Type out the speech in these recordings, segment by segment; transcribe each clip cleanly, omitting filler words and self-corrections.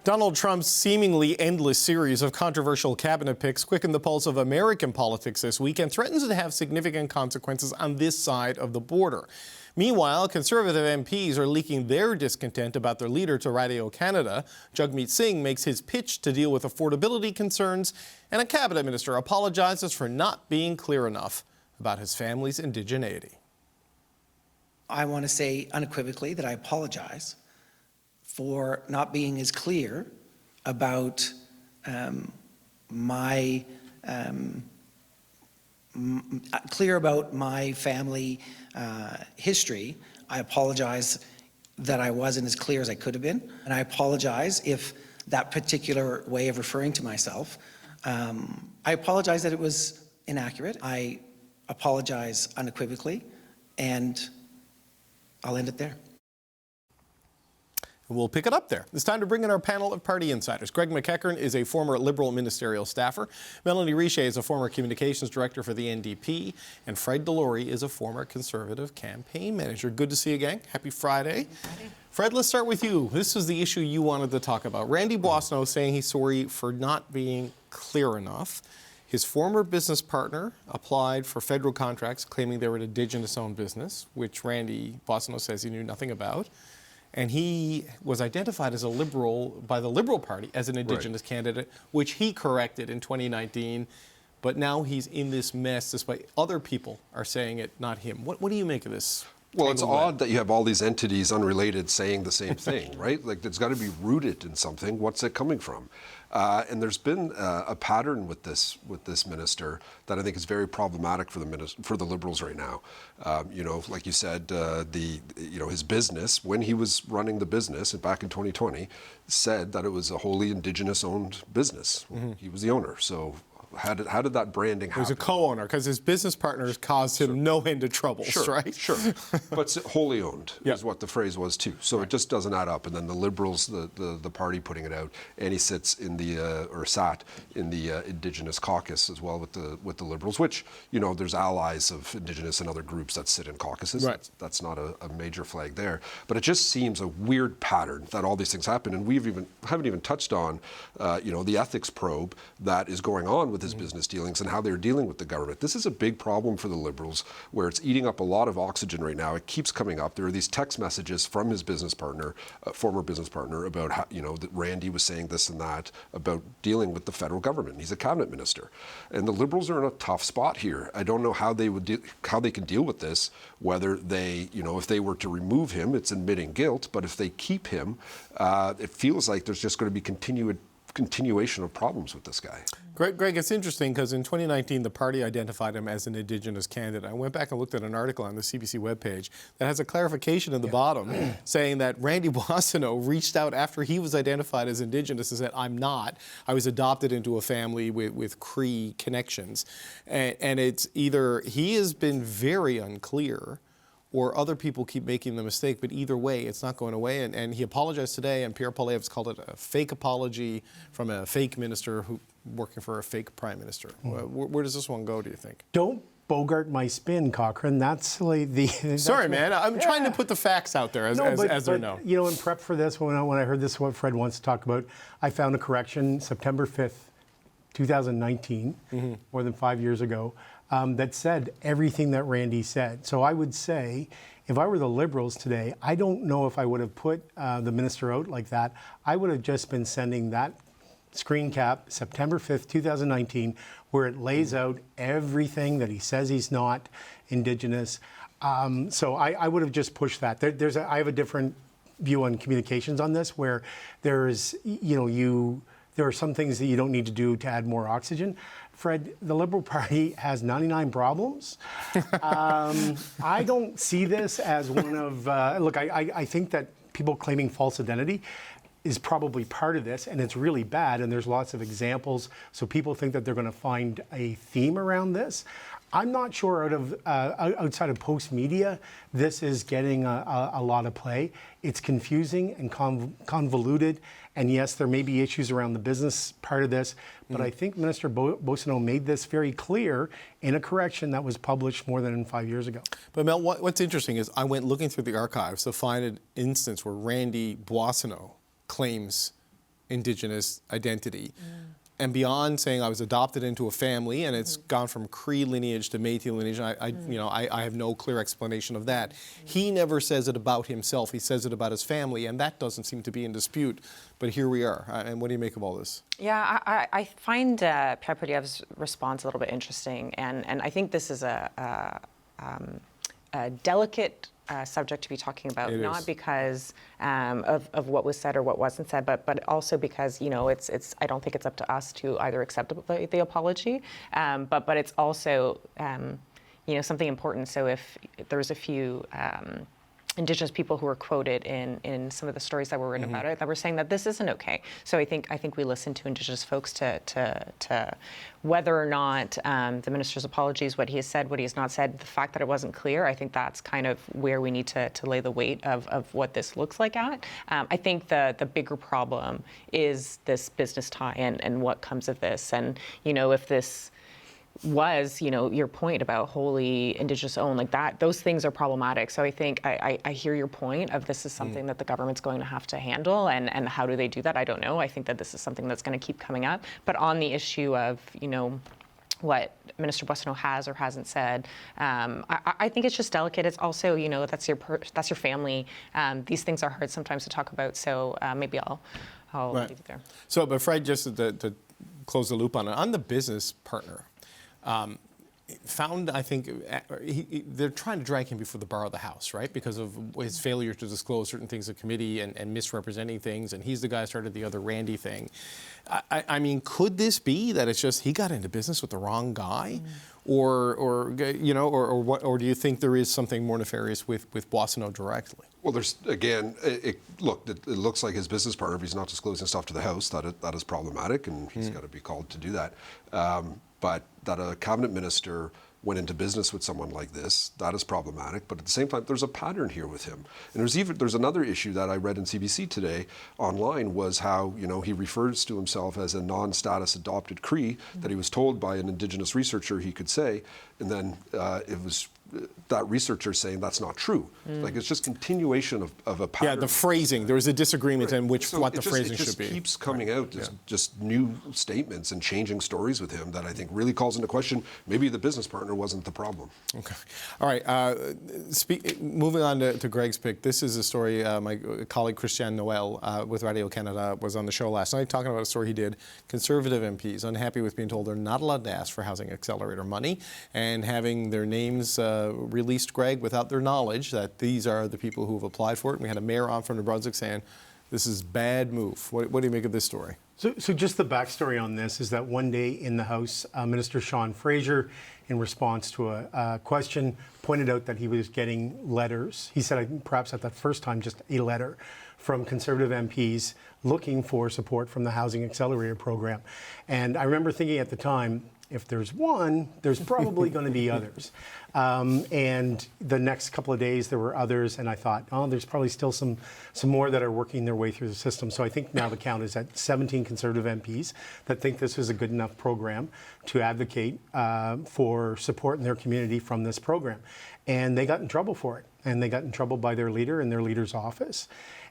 Donald Trump's seemingly endless series of controversial cabinet picks quickened the pulse of American politics this week and threatens to have significant consequences on this side of the border. Meanwhile, Conservative MPs are leaking their discontent about their leader to Radio-Canada. Jagmeet Singh makes his pitch to deal with affordability concerns, and a cabinet minister apologizes for not being clear enough about his family's indigeneity. I want to say unequivocally that I apologize for not being as clear about my family history. I apologize that I wasn't as clear as I could have been, and I apologize if that particular way of referring to myself, I apologize that it was inaccurate. I apologize unequivocally, and I'll end it there. We'll pick it up there. It's time to bring in our panel of party insiders. Greg McEachern is a former Liberal ministerial staffer. Melanie Richer is a former communications director for the NDP. And Fred Delory is a former Conservative campaign manager. Good to see you, gang. Happy Friday. Fred, let's start with you. This is the issue you wanted to talk about. Randy Boissonnault saying he's sorry for not being clear enough. His former business partner applied for federal contracts claiming they were an Indigenous-owned business, which Randy Boissonnault says he knew nothing about. And he was identified as a Liberal by the Liberal Party as an Indigenous candidate, which he corrected in 2019. But now he's in this mess despite other people are saying it, not him. What do you make of this? Well, it's odd that you have all these entities unrelated saying the same thing, right? Like, it's got to be rooted in something. What's it coming from? And there's been a pattern with this minister that I think is very problematic for the Liberals right now. You know, like you said, his business, when he was running the business back in 2020, said that it was a wholly Indigenous-owned business. Mm-hmm. He was the owner, so. How did that branding happen? He was a co-owner because his business partners caused him no end of troubles, right? Sure, but wholly owned is what the phrase was too. So it just doesn't add up. And then the Liberals, the party putting it out, and he sits in sat in the Indigenous caucus as well with the Liberals, which, you know, there's allies of Indigenous and other groups that sit in caucuses. Right. That's not a major flag there. But it just seems a weird pattern that all these things happen, and haven't even touched on, the ethics probe that is going on with his business dealings and how they're dealing with the government. This is a big problem for the Liberals, where it's eating up a lot of oxygen right now. It keeps coming up. There are these text messages from his business partner, former business partner, about how, that Randy was saying this and that about dealing with the federal government. He's a cabinet minister, and the Liberals are in a tough spot here. I don't know how they can deal with this. Whether they, if they were to remove him, it's admitting guilt. But if they keep him, it feels like there's just going to be continuation of problems with this guy. Greg, it's interesting because in 2019, the party identified him as an Indigenous candidate. I went back and looked at an article on the CBC webpage that has a clarification in the bottom saying that Randy Boissonnault reached out after he was identified as Indigenous and said, I'm not. I was adopted into a family with Cree connections. And it's either he has been very unclear or other people keep making the mistake, but either way, it's not going away. And he apologized today, and Pierre Poilievre's called it a fake apology from a fake minister working for a fake prime minister. Where does this one go, do you think? Don't bogart my spin, Cochrane. That's like Sorry, man. I'm trying to put the facts out there as they're known. You know, in prep for this, when I heard this, what Fred wants to talk about, I found a correction September 5th, 2019, more than 5 years ago, that said everything that Randy said. So I would say, if I were the Liberals today, I don't know if I would have put the minister out like that. I would have just been sending that screen cap, September 5th, 2019, where it lays out everything that he says he's not Indigenous. So I would have just pushed that. I have a different view on communications on this, where there are some things that you don't need to do to add more oxygen. Fred, the Liberal Party has 99 problems. I don't see this as one of, look, I think that people claiming false identity is probably part of this, and it's really bad, and there's lots of examples, so people think that they're going to find a theme around this. I'm not sure outside of Post Media, this is getting a lot of play. It's confusing and convoluted, and yes, there may be issues around the business part of this, but I think Minister Boissonnault made this very clear in a correction that was published more than 5 years ago. But Mel, what's interesting is I went looking through the archives to find an instance where Randy Boissonnault claims Indigenous identity. And beyond saying I was adopted into a family and it's gone from Cree lineage to Métis lineage, I have no clear explanation of that. He never says it about himself. He says it about his family, and that doesn't seem to be in dispute. But here we are. And what do you make of all this? Yeah, I find Pierre Poulievre's response a little bit interesting, and I think this is a delicate subject to be talking about, not because of what was said or what wasn't said, but also because it's I don't think it's up to us to either accept the apology, but it's also something important. So if there's a few Indigenous people who were quoted in some of the stories that were written about it that were saying that this isn't okay. So I think we listen to Indigenous folks to whether or not the minister's apologies, what he has said, what he has not said, the fact that it wasn't clear. I think that's kind of where we need to lay the weight of what this looks like at. I think the bigger problem is this business tie and what comes of this. And if this was, your point about wholly Indigenous owned, like that, those things are problematic. So I think I hear your point of this is something that the government's going to have to handle, and how do they do that? I don't know. I think that this is something that's going to keep coming up. But on the issue of, what Minister Boissonnault has or hasn't said, I think it's just delicate. It's also, that's your family. These things are hard sometimes to talk about. So maybe I'll leave it there. So, but Fred, just to close the loop on the business partner, found, I think, they're trying to drag him before the bar of the House, right? Because of his failure to disclose certain things to committee and misrepresenting things, and he's the guy who started the other Randy thing. I mean, could this be that it's just he got into business with the wrong guy? Or do you think there is something more nefarious with Boissonnault directly? Well, there's, again, it looks like his business partner, if he's not disclosing stuff to the House, that is problematic, and he's got to be called to do that. But that a cabinet minister went into business with someone like this, that is problematic. But at the same time, there's a pattern here with him. And there's another issue that I read in CBC today online, was how he refers to himself as a non-status adopted Cree, that he was told by an Indigenous researcher he could say, and then it was that researcher saying that's not true. Like, it's just continuation of a pattern. Yeah, the phrasing. There was a disagreement in what the phrasing should be. It just keeps coming out, just new statements and changing stories with him that I think really calls into question maybe the business partner wasn't the problem. Okay. All right. Moving on to Greg's pick. This is a story my colleague Christian Noel with Radio Canada was on the show last night talking about a story he did. Conservative MPs unhappy with being told they're not allowed to ask for Housing Accelerator money and having their names released, Greg, without their knowledge that these are the people who have applied for it. And we had a mayor on from New Brunswick saying, this is bad move. What do you make of this story? So just the backstory on this is that one day in the House, Minister Sean Fraser, in response to a question, pointed out that he was getting letters. He said, perhaps at that first time, just a letter from Conservative MPs looking for support from the Housing Accelerator program. And I remember thinking at the time, if there's one, there's probably going to be others. And the next couple of days, there were others, and I thought, oh, there's probably still some more that are working their way through the system. So I think now the count is at 17 Conservative MPs that think this is a good enough program to advocate for support in their community from this program. And they got in trouble for it, and they got in trouble by their leader and their leader's office.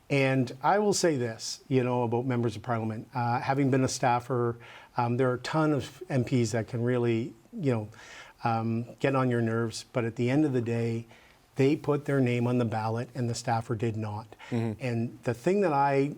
And I will say this, about members of Parliament. Having been a staffer, there are a ton of MPs that can really, get on your nerves. But at the end of the day, they put their name on the ballot and the staffer did not. And the thing that I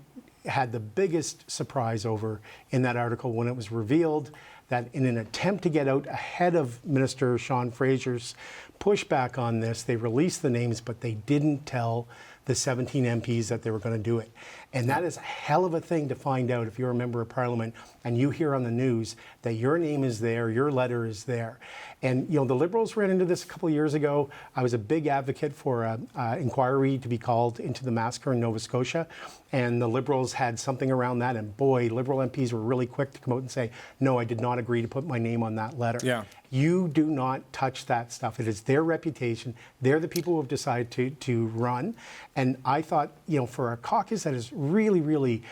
had the biggest surprise over in that article when it was revealed that in an attempt to get out ahead of Minister Sean Fraser's pushback on this, they released the names, but they didn't tell the 17 MPs that they were going to do it. And that is a hell of a thing to find out if you're a member of Parliament and you hear on the news that your name is there, your letter is there. And, the Liberals ran into this a couple of years ago. I was a big advocate for an inquiry to be called into the massacre in Nova Scotia. And the Liberals had something around that. And boy, Liberal MPs were really quick to come out and say, no, I did not agree to put my name on that letter. Yeah. You do not touch that stuff. It is their reputation. They're the people who have decided to run. And I thought, for a caucus that is really, really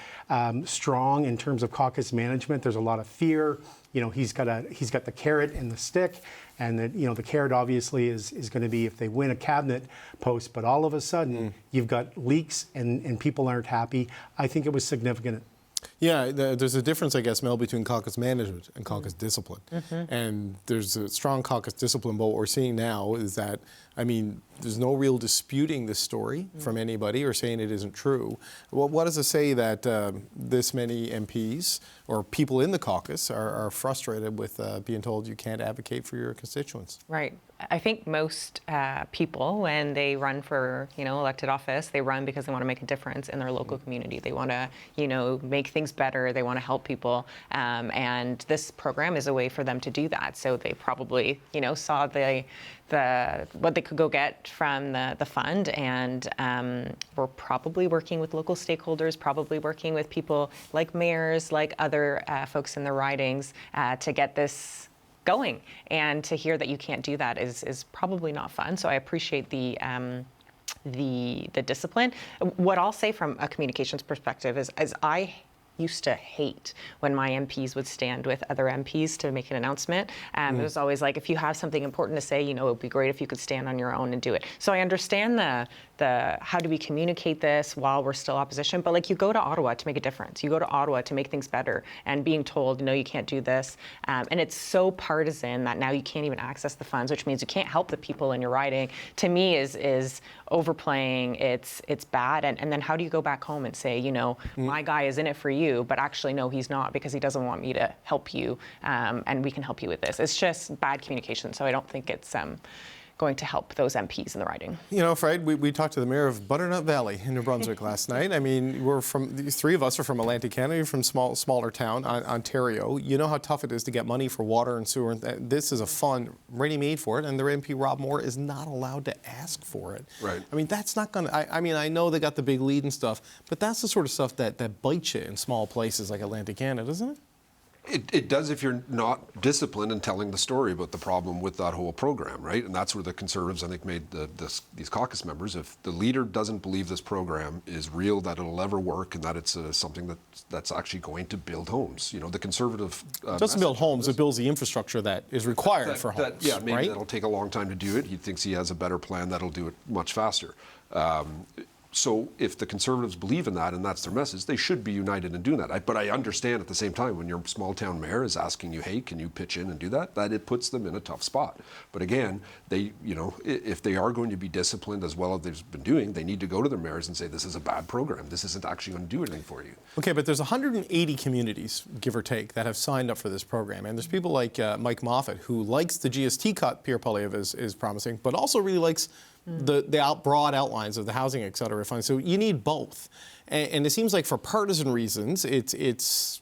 strong in terms of caucus management, there's a lot of fear. He's got the carrot and the stick, and the carrot obviously is going to be if they win a cabinet post. But all of a sudden, you've got leaks and people aren't happy. I think it was significant. Yeah, there's a difference, I guess, Mel, between caucus management and caucus discipline. And there's a strong caucus discipline, but what we're seeing now is that, I mean, there's no real disputing this story from anybody or saying it isn't true. Well, what does it say that this many MPs or people in the caucus are frustrated with being told you can't advocate for your constituents? Right. I think most people, when they run for, elected office, they run because they want to make a difference in their local community. They want to, make things better. They want to help people. And this program is a way for them to do that. So they probably, saw what they could go get from the fund, and we're probably working with local stakeholders, probably working with people like mayors, like other folks in the ridings to get this going. And to hear that you can't do that is probably not fun. So I appreciate the discipline. What I'll say from a communications perspective is I used to hate when my MPs would stand with other MPs to make an announcement. It was always like, if you have something important to say, it would be great if you could stand on your own and do it. So I understand the how do we communicate this while we're still opposition, but you go to Ottawa to make a difference. You go to Ottawa to make things better, and being told, no, you can't do this. And it's so partisan that now you can't even access the funds, which means you can't help the people in your riding, to me is overplaying. It's bad. And then how do you go back home and say, my guy is in it for you, but actually, no, he's not, because he doesn't want me to help you, and we can help you with this. It's just bad communication. So I don't think it's going to help those MPs in the riding. Fred, we talked to the mayor of Butternut Valley in New Brunswick last night. I mean, the three of us are from Atlantic Canada, you're from smaller town, Ontario. You know how tough it is to get money for water and sewer. This is a fund ready-made for it, and their MP Rob Moore is not allowed to ask for it. Right. I mean, that's not going to, I know they got the big lead and stuff, but that's the sort of stuff that bites you in small places like Atlantic Canada, doesn't it? It does if you're not disciplined in telling the story about the problem with that whole program, right? And that's where the Conservatives, I think, made these caucus members. If the leader doesn't believe this program is real, that it'll ever work, and that it's something that's actually going to build homes. The Conservative it doesn't build homes, it builds the infrastructure that is required for homes. Maybe right? that'll take a long time to do it. He thinks he has a better plan that'll do it much faster. So if the Conservatives believe in that and that's their message, they should be united in doing that. But I understand at the same time, when your small town mayor is asking you, hey, can you pitch in and do that it puts them in a tough spot. But again, they, if they are going to be disciplined as well as they've been doing, they need to go to their mayors and say, this is a bad program. This isn't actually going to do anything for you. Okay, but there's 180 communities, give or take, that have signed up for this program. And there's people like Mike Moffat, who likes the GST cut Pierre Poilievre is promising, but also really likes the broad outlines of the housing, et cetera, fund. So you need both. And it seems like for partisan reasons, this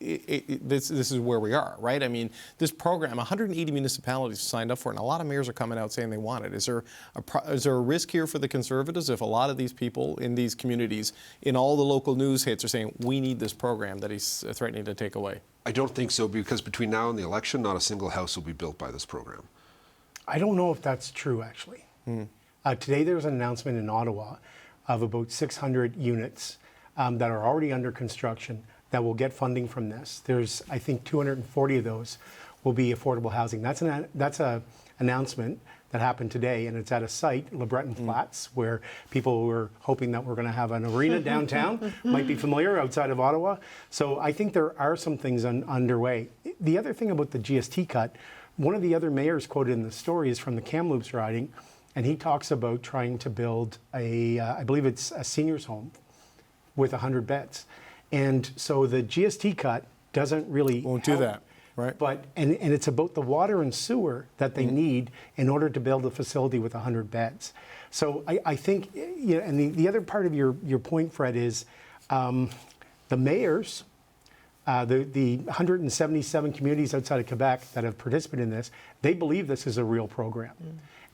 is where we are, right? I mean, this program, 180 municipalities signed up for it, and a lot of mayors are coming out saying they want it. Is there a risk here for the Conservatives if a lot of these people in these communities, in all the local news hits, are saying, we need this program that he's threatening to take away? I don't think so, because between now and the election, not a single house will be built by this program. I don't know if that's true, actually. Today there was an announcement in Ottawa of about 600 units that are already under construction that will get funding from this. There's, I think, 240 of those will be affordable housing. That's an announcement that happened today, and it's at a site, Le Breton Flats, where people were hoping that we're going to have an arena downtown, might be familiar, outside of Ottawa. So I think there are some things underway. The other thing about the GST cut, one of the other mayors quoted in the story is from the Kamloops riding, and he talks about trying to build I believe it's a seniors home with 100 beds. And so the GST cut doesn't really won't help, do that, right? But and it's about the water and sewer that they need in order to build a facility with 100 beds. So I think, and the other part of your point, Fred, is the mayors, the 177 communities outside of Quebec that have participated in this, they believe this is a real program.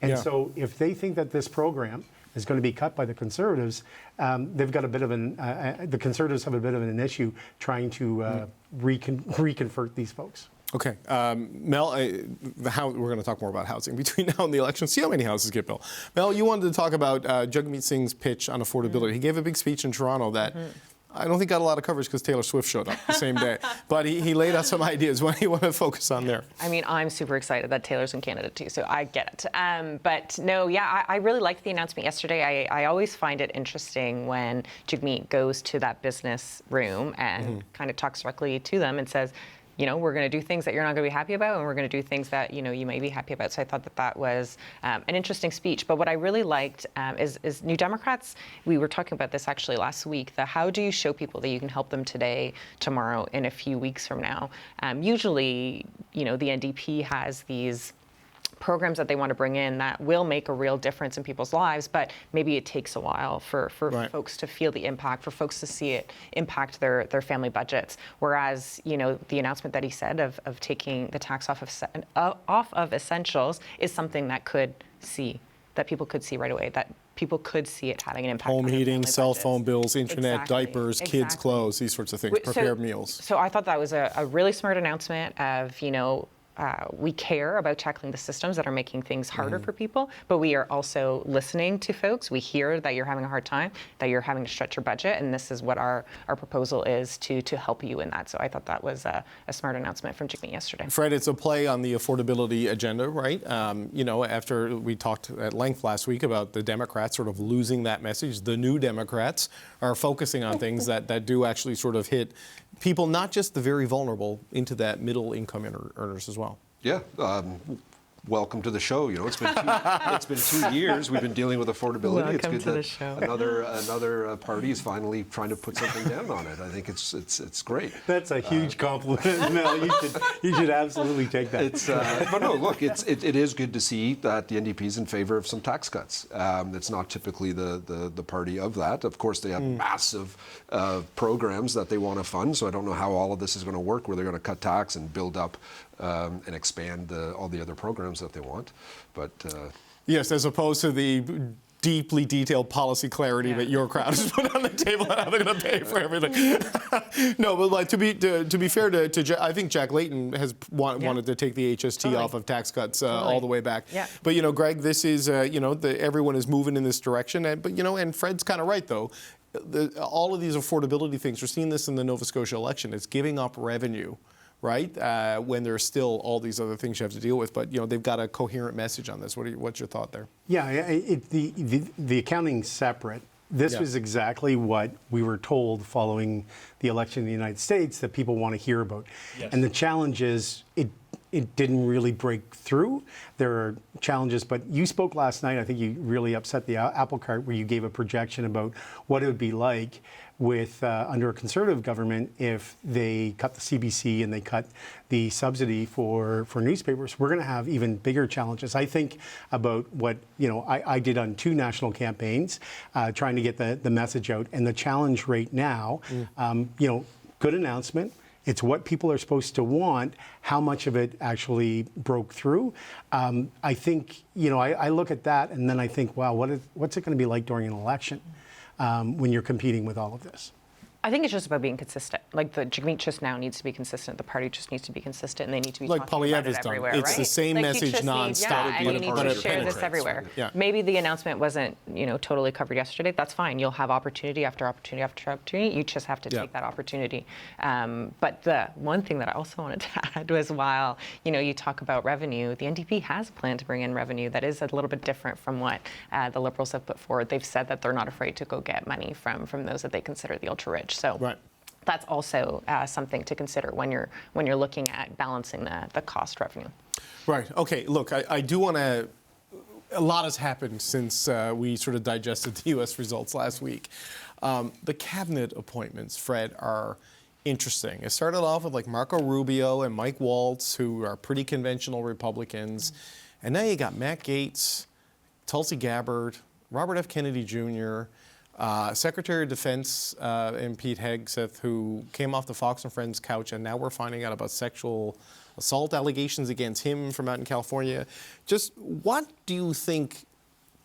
And so if they think that this program is going to be cut by the Conservatives, they've got a bit of the Conservatives have a bit of an issue trying to reconvert these folks. Okay, Mel, we're going to talk more about housing between now and the election. See how many houses get built. Mel, you wanted to talk about Jagmeet Singh's pitch on affordability. He gave a big speech in Toronto that I don't think got a lot of coverage because Taylor Swift showed up the same day. But he laid out some ideas. What do you want to focus on there? I mean, I'm super excited that Taylor's in Canada too, so I get it. But no, yeah, I really liked the announcement yesterday. I always find it interesting when Jagmeet goes to that business room and kind of talks directly to them and says, you know, we're going to do things that you're not going to be happy about, and we're going to do things that, you know, you may be happy about. So I thought that that was an interesting speech. But what I really liked is New Democrats, we were talking about this actually last week, how do you show people that you can help them today, tomorrow, in a few weeks from now? Usually, you know, the NDP has these programs that they want to bring in that will make a real difference in people's lives, but maybe it takes a while for Right. folks to feel the impact, for folks to see it impact their family budgets. Whereas, you know, the announcement that he said of taking the tax off of essentials is something that people could see right away, that people could see it having an impact Home on their heating, family cell budgets. phone bills, internet, Exactly. diapers, kids' Exactly. clothes, these sorts of things, prepared meals. So I thought that was a really smart announcement of, you know, we care about tackling the systems that are making things harder for people, but we are also listening to folks. We hear that you're having a hard time, that you're having to stretch your budget, and this is what our proposal is to help you in that. So I thought that was a smart announcement from Jagmeet yesterday. Fred, it's a play on the affordability agenda, right? You know, after we talked at length last week about the Democrats sort of losing that message, the new Democrats are focusing on things that do actually sort of hit people, not just the very vulnerable, into that middle income earners as well. Yeah. Welcome to the show. You know, it's been 2 years we've been dealing with affordability. Welcome it's to good the show. Another party is finally trying to put something down on it. I think it's great. That's a huge compliment, Mel. You should absolutely take that. But no, look, it is good to see that the NDP is in favor of some tax cuts. It's not typically the party of that. Of course, they have massive programs that they want to fund. So I don't know how all of this is going to work, where they're going to cut tax and build up and expand all the other programs that they want. But Yes, as opposed to the deeply detailed policy clarity that your crowd has put on the table and how they're going to pay for everything. No, but like, to be fair to I think Jack Layton has wanted to take the HST off of tax cuts all the way back. Yeah. But you know, Greg, this is everyone is moving in this direction, and Fred's kind of right though. All of these affordability things, we're seeing this in the Nova Scotia election. It's giving up revenue, right? When there's still all these other things you have to deal with. But you know, they've got a coherent message on this. What's your thought there? Yeah, the accounting's separate. This was exactly what we were told following the election in the United States that people want to hear about. Yes. And the challenge is it didn't really break through. There are challenges, but you spoke last night, I think you really upset the apple cart, where you gave a projection about what it would be like with under a Conservative government if they cut the CBC and they cut the subsidy for newspapers. We're going to have even bigger challenges. I think about what I did on 2 national campaigns, trying to get the message out. And the challenge right now, good announcement. It's what people are supposed to want. How much of it actually broke through? I think, I look at that and then I think, wow, what's it going to be like during an election when you're competing with all of this? I think it's just about being consistent. Like the Jagmeet just now needs to be consistent. The party just needs to be consistent, and they need to be like talking about it Polyeva's done. everywhere. It's right? the same like message nonstop. And you need to share this everywhere. Yeah. Maybe the announcement wasn't, totally covered yesterday. That's fine. You'll have opportunity after opportunity after opportunity. You just have to take that opportunity. But the one thing that I also wanted to add was, while you talk about revenue, the NDP has a plan to bring in revenue that is a little bit different from what the Liberals have put forward. They've said that they're not afraid to go get money from those that they consider the ultra rich. So. Right. That's also something to consider when you're looking at balancing the cost revenue. Right. Okay. Look, I do want to. A lot has happened since we sort of digested the U.S. results last week. The cabinet appointments, Fred, are interesting. It started off with like Marco Rubio and Mike Waltz, who are pretty conventional Republicans, and now you got Matt Gaetz, Tulsi Gabbard, Robert F. Kennedy Jr., Secretary of Defense and Pete Hegseth, who came off the Fox and Friends couch, and now we're finding out about sexual assault allegations against him from out in California. Just what do you think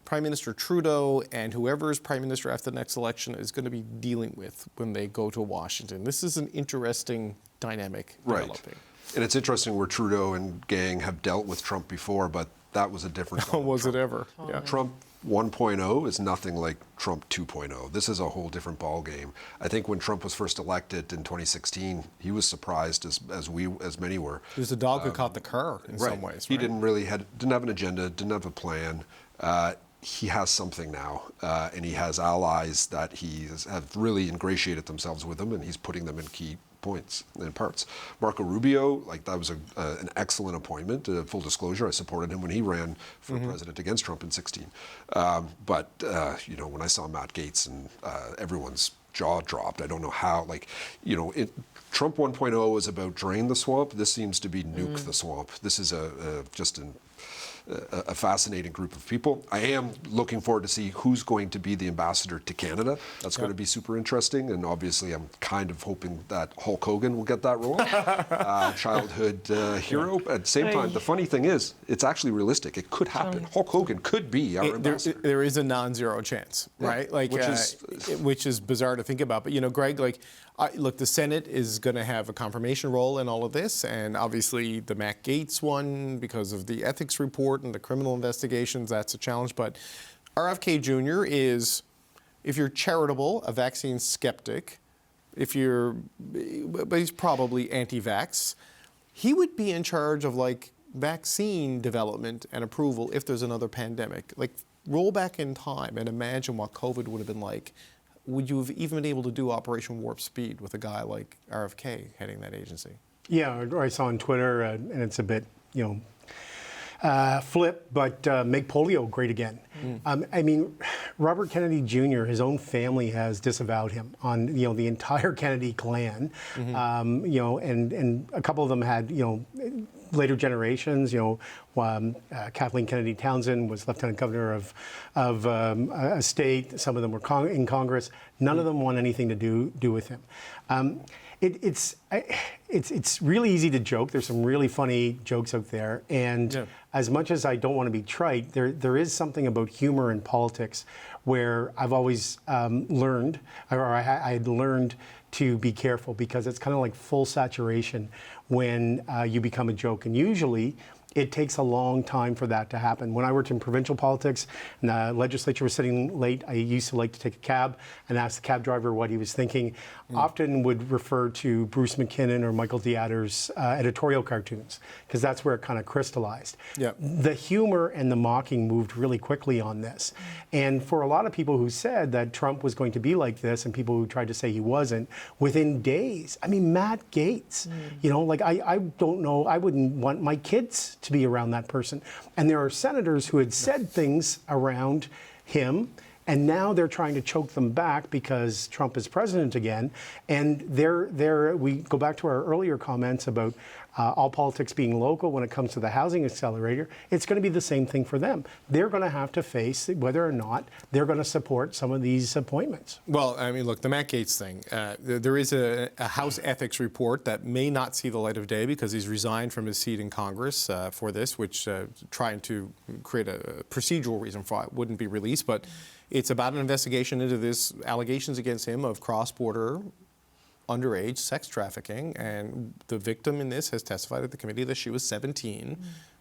Prime Minister Trudeau and whoever is Prime Minister after the next election is going to be dealing with when they go to Washington? This is an interesting dynamic developing. And it's interesting where Trudeau and gang have dealt with Trump before, but that was a different Was it ever? Yeah. Trump 1.0 is nothing like Trump 2.0. This is a whole different ball game. I think when Trump was first elected in 2016, he was surprised as many were. He was the dog who caught the car in some ways. He right? didn't have an agenda, didn't have a plan. He has something now, and he has allies that have really ingratiated themselves with him, and he's putting them in key points and parts. Marco Rubio, that was an excellent appointment. Full disclosure, I supported him when he ran for president against Trump in 2016. But when I saw Matt Gaetz, and everyone's jaw dropped. I don't know how. Trump 1.0 is about drain the swamp. This seems to be nuke the swamp. This is just a fascinating group of people. I am looking forward to see who's going to be the ambassador to Canada. That's going to be super interesting, and obviously I'm kind of hoping that Hulk Hogan will get that role. Childhood hero. At the same time, the funny thing is, it's actually realistic. It could happen. Hulk Hogan could be our ambassador. There is a non-zero chance, right? Which is bizarre to think about. But Greg, look, the Senate is going to have a confirmation role in all of this, and obviously the Matt Gaetz one, because of the ethics report and the criminal investigations, that's a challenge. But RFK Jr. is, if you're charitable, a vaccine skeptic. But he's probably anti-vax. He would be in charge of vaccine development and approval if there's another pandemic. Roll back in time and imagine what COVID would have been like. Would you have even been able to do Operation Warp Speed with a guy like RFK heading that agency? Yeah, or I saw on Twitter, and it's a bit, flip, but make polio great again. I mean, Robert Kennedy Jr., his own family has disavowed him on, the entire Kennedy clan, and a couple of them had, later generations, Kathleen Kennedy Townsend was lieutenant governor of a state. Some of them were in Congress. None of them want anything to do with him. It's really easy to joke. There's some really funny jokes out there, and as much as I don't want to be trite, there is something about humor in politics where I've always learned, or I had learned to be careful, because it's kind of like full saturation when you become a joke, and usually it takes a long time for that to happen. When I worked in provincial politics and the legislature was sitting late, I used to like to take a cab and ask the cab driver what he was thinking. Often would refer to Bruce McKinnon or Michael Dieter's editorial cartoons, because that's where it kind of crystallized. The humor and the mocking moved really quickly on this. And for a lot of people who said that Trump was going to be like this, and people who tried to say he wasn't, within days, I mean, Matt Gaetz, I don't know, I wouldn't want my kids to be around that person. And there are senators who had said things around him, and now they're trying to choke them back because Trump is president again. And we go back to our earlier comments about all politics being local when it comes to the housing accelerator. It's going to be the same thing for them. They're going to have to face whether or not they're going to support some of these appointments. Well, I mean, look, the Matt Gaetz thing, there is a House ethics report that may not see the light of day because he's resigned from his seat in Congress for this, which trying to create a procedural reason for it wouldn't be released. But it's about an investigation into this allegations against him of cross-border underage sex trafficking, and the victim in this has testified at the committee that she was 17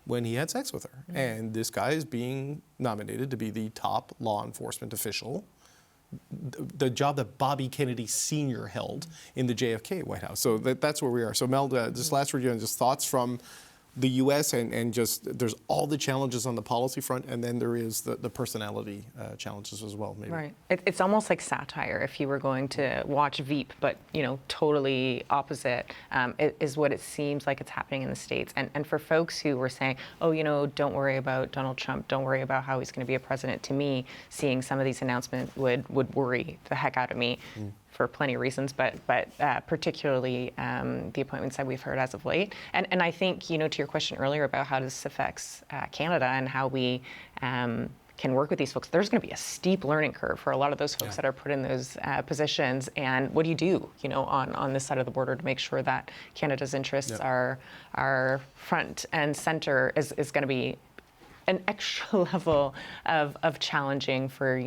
when he had sex with her. And this guy is being nominated to be the top law enforcement official, the job that Bobby Kennedy Sr. held in the JFK White House. So that's where we are. So Mel, just last word, just thoughts from the U.S. and just there's all the challenges on the policy front, and then there is the personality challenges as well. Maybe. Right. It's almost like satire if you were going to watch Veep, but totally opposite is what it seems like it's happening in the States. And for folks who were saying, don't worry about Donald Trump, don't worry about how he's going to be a president. To me, seeing some of these announcements would worry the heck out of me. For plenty of reasons, but particularly the appointments that we've heard as of late. And I think, to your question earlier about how this affects Canada and how we can work with these folks, there's going to be a steep learning curve for a lot of those folks that are put in those positions. And what do you do, on this side of the border to make sure that Canada's interests are front and center is going to be an extra level of challenging for,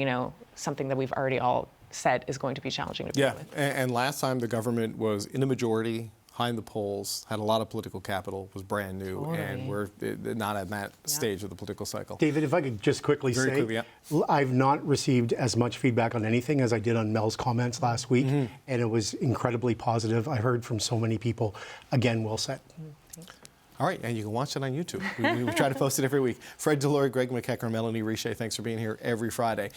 something that we've already all said is going to be challenging to deal with. And last time the government was in a majority, behind the polls, had a lot of political capital, was brand new, and we're not at that stage of the political cycle. David, if I could just quickly Very say, quickly, yeah. I've not received as much feedback on anything as I did on Mel's comments last week, and it was incredibly positive. I heard from so many people. Again, well said. All right, and you can watch it on YouTube. We try to post it every week. Fred Delory, Greg McEachern, Melanie Richer, thanks for being here every Friday.